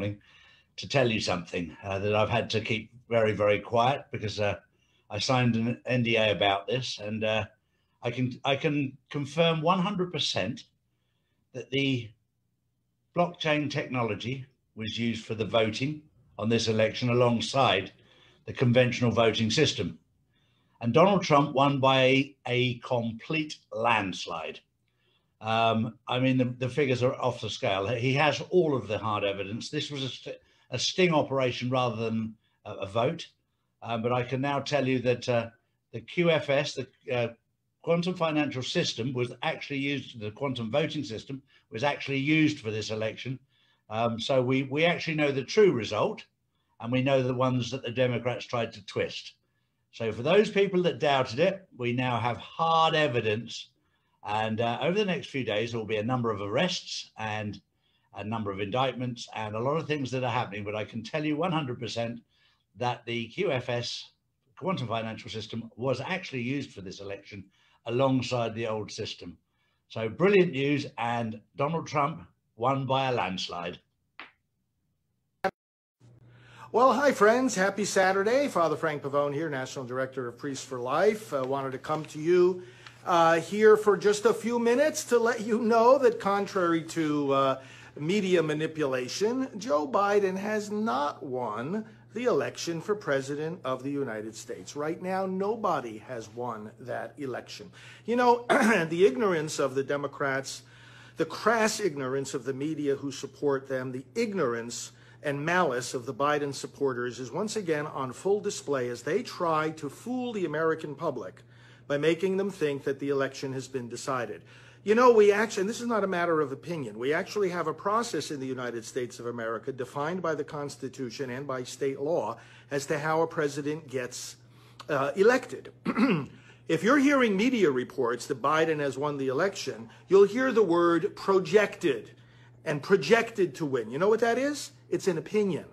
morning to tell you something that I've had to keep very, very quiet because I signed an NDA about this, and I can confirm 100% that the blockchain technology was used for the voting on this election alongside the conventional voting system. And Donald Trump won by a complete landslide. I mean, the figures are off the scale. He has all of the hard evidence. This was a sting operation rather than a vote. But I can now tell you that the QFS, the quantum financial system, was actually used, the quantum voting system was actually used for this election. So we actually know the true result, and we know the ones that the Democrats tried to twist. So for those people that doubted it, we now have hard evidence. And over the next few days, there will be a number of arrests and a number of indictments and a lot of things that are happening. But I can tell you 100% that the QFS, quantum financial system, was actually used for this election alongside the old system. So brilliant news, and Donald Trump won by a landslide. Well, hi, friends. Happy Saturday. Father Frank Pavone here, National Director of Priests for Life. Wanted to come to you here for just a few minutes to let you know that contrary to media manipulation, Joe Biden has not won the election for President of the United States. Right now, nobody has won that election. You know, the ignorance of the Democrats, the crass ignorance of the media who support them, the ignorance and malice of the Biden supporters is once again on full display as they try to fool the American public by making them think that the election has been decided. You know, we actually, and this is not a matter of opinion, we actually have a process in the United States of America defined by the Constitution and by state law as to how a president gets elected. If you're hearing media reports that Biden has won the election, you'll hear the word projected and projected to win. You know what that is? It's an opinion.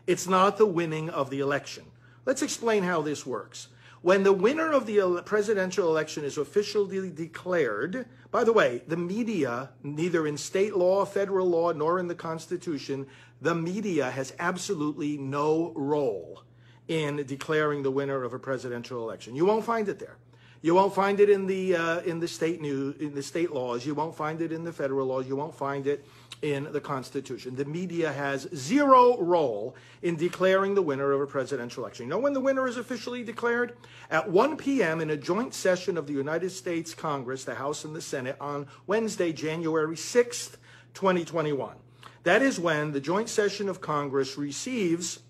It's not the winning of the election. Let's explain how this works. When the winner of the presidential election is officially declared, by the way, the media, neither in state law, federal law, nor in the Constitution, the media has absolutely no role in declaring the winner of a presidential election. You won't find it there. You won't find it in the state news, in the state laws. You won't find it in the federal laws. You won't find it in the Constitution. The media has zero role in declaring the winner of a presidential election. You know when the winner is officially declared? At 1 p.m. in a joint session of the United States Congress, the House and the Senate, on Wednesday, January 6th, 2021. That is when the joint session of Congress receives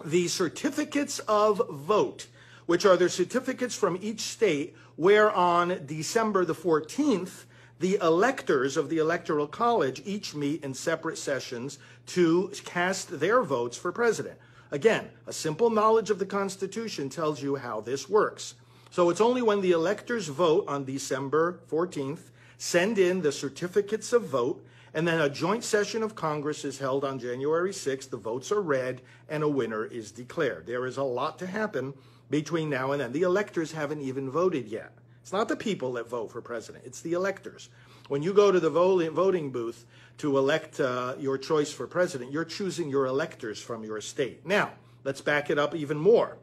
the certificates of vote, which are the certificates from each state, where on December the 14th, the electors of the Electoral College each meet in separate sessions to cast their votes for president. Again, a simple knowledge of the Constitution tells you how this works. So it's only when the electors vote on December 14th, send in the certificates of vote, and then a joint session of Congress is held on January 6th, the votes are read, and a winner is declared. There is a lot to happen between now and then. The electors haven't even voted yet. It's not the people that vote for president. It's the electors. When you go to the voting booth to elect your choice for president, you're choosing your electors from your state. Now, let's back it up even more.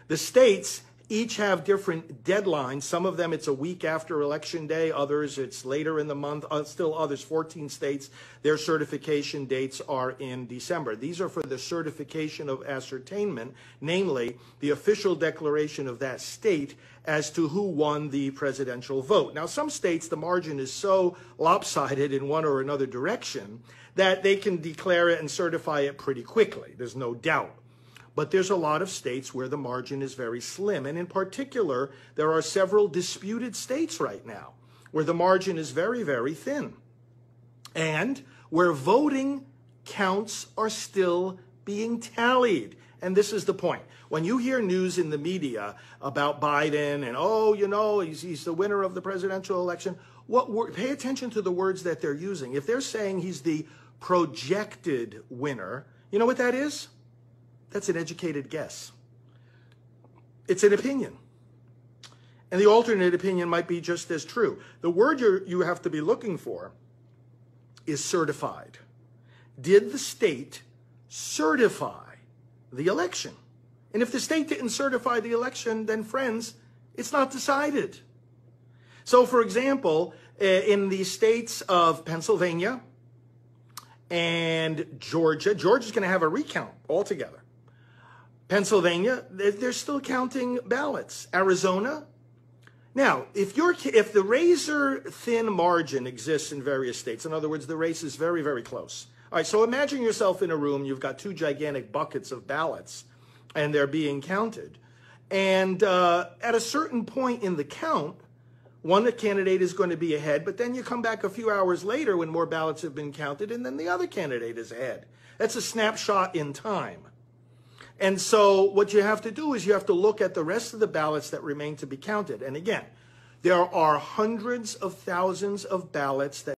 The states each have different deadlines. Some of them it's a week after Election Day. Others it's later in the month. Still others, 14 states, their certification dates are in December. These are for the certification of ascertainment, namely the official declaration of that state as to who won the presidential vote. Now, some states, the margin is so lopsided in one or another direction that they can declare it and certify it pretty quickly. There's no doubt. But there's a lot of states where the margin is very slim. And in particular, there are several disputed states right now where the margin is very, very thin. And where voting counts are still being tallied. And this is the point. When you hear news in the media about Biden and, oh, you know, he's the winner of the presidential election, pay attention to the words that they're using. If they're saying he's the projected winner, you know what that is? That's an educated guess. It's an opinion. And the alternate opinion might be just as true. The word you have to be looking for is certified. did the state certify the election? And if the state didn't certify the election, then friends, it's not decided. So for example, in the states of Pennsylvania and Georgia's going to have a recount altogether. Pennsylvania, they're still counting ballots. Arizona. Now, if the razor thin margin exists in various states, in other words, the race is very, very close. All right, so imagine yourself in a room, you've got two gigantic buckets of ballots, and they're being counted. And at a certain point in the count, one candidate is going to be ahead, but then you come back a few hours later when more ballots have been counted, and then the other candidate is ahead. That's a snapshot in time. And so what you have to do is you have to look at the rest of the ballots that remain to be counted. And again, there are hundreds of thousands of ballots that